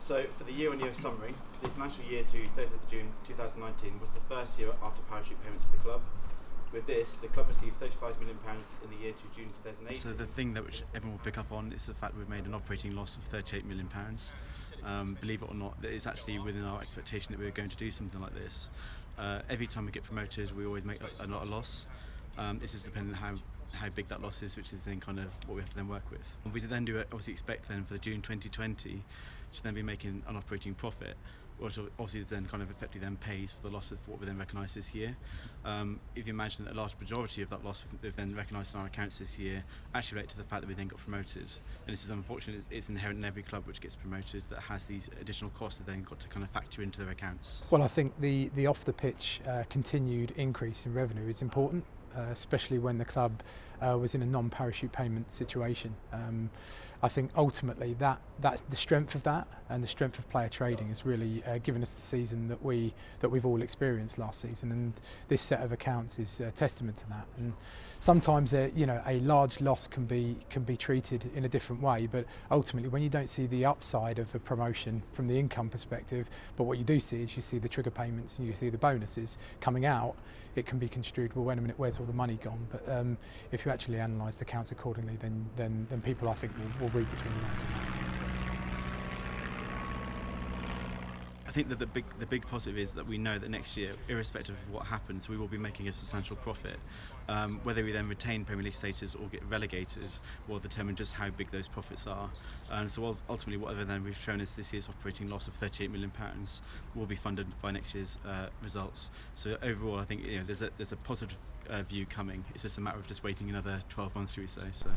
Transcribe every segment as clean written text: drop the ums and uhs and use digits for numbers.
So for the year-on-year summary, the financial year to 30th of June 2019 was the first year after parachute payments for the club. With this, the club received £35 million in the year to June 2018. So the thing that which everyone will pick up on is the fact we've made an operating loss of £38 million. Believe it or not, that is actually within our expectation that we were going to do something like this. Every time we get promoted, we always make a loss. This is depending on how big that loss is, which is then kind of what we have to then work with. We then do obviously expect then for the June 2020 to then be making an operating profit, which obviously then kind of effectively then pays for the loss of what we then recognise this year. If you imagine that a large majority of that loss we've then recognised in our accounts this year actually relate to the fact that we then got promoted. And this is unfortunate, it's inherent in every club which gets promoted that has these additional costs that then got to kind of factor into their accounts. Well, I think the off the pitch continued increase in revenue is important, especially when the club was in a non-parachute payment situation. I think ultimately that's the strength of that, and the strength of player trading has really given us the season that we've all experienced last season, and this set of accounts is a testament to that. And sometimes a large loss can be treated in a different way, but ultimately when you don't see the upside of a promotion from the income perspective, but what you do see is you see the trigger payments and you see the bonuses coming out, it can be construed, well, wait a minute, where's all the money gone? But if you actually analyse the accounts accordingly, then people, I think, will read between the lines of that. I think that the big positive is that we know that next year, irrespective of what happens, we will be making a substantial profit. Whether we then retain Premier League status or get relegated will determine just how big those profits are. And so ultimately, whatever then we've shown as this year's operating loss of £38 million will be funded by next year's results. So overall, I think there's a positive view coming. It's just a matter of just waiting another 12 months, should we say. So.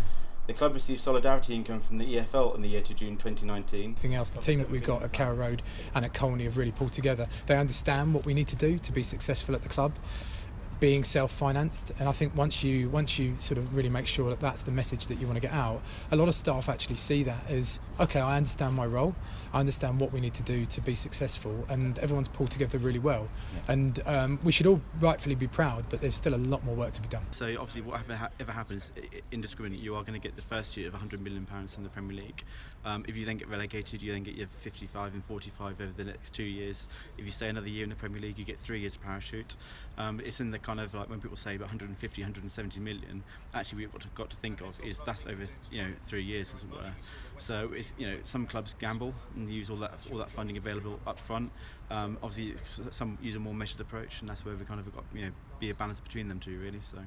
The club received solidarity income from the EFL in the year to June 2019. Anything else, the team that we've got at Carrow Road and at Colney have really pulled together. They understand what we need to do to be successful at the club, being self-financed, and I think once you sort of really make sure that that's the message that you want to get out, a lot of staff actually see that as, okay, I understand my role, I understand what we need to do to be successful, and everyone's pulled together really well. Yeah. And we should all rightfully be proud, but there's still a lot more work to be done. So obviously whatever happens, indiscriminately, you are going to get the first year of £100 million from the Premier League. If you then get relegated, you then get your 55 and 45 over the next 2 years. If you stay another year in the Premier League, you get 3 years parachute. It's in the kind of like when people say about 150, 170 million, actually we've got to think of is that's over 3 years, as it were. So it's some clubs gamble and use all that funding available up front. Obviously some use a more measured approach, and that's where we kind of got be a balance between them two, really. So.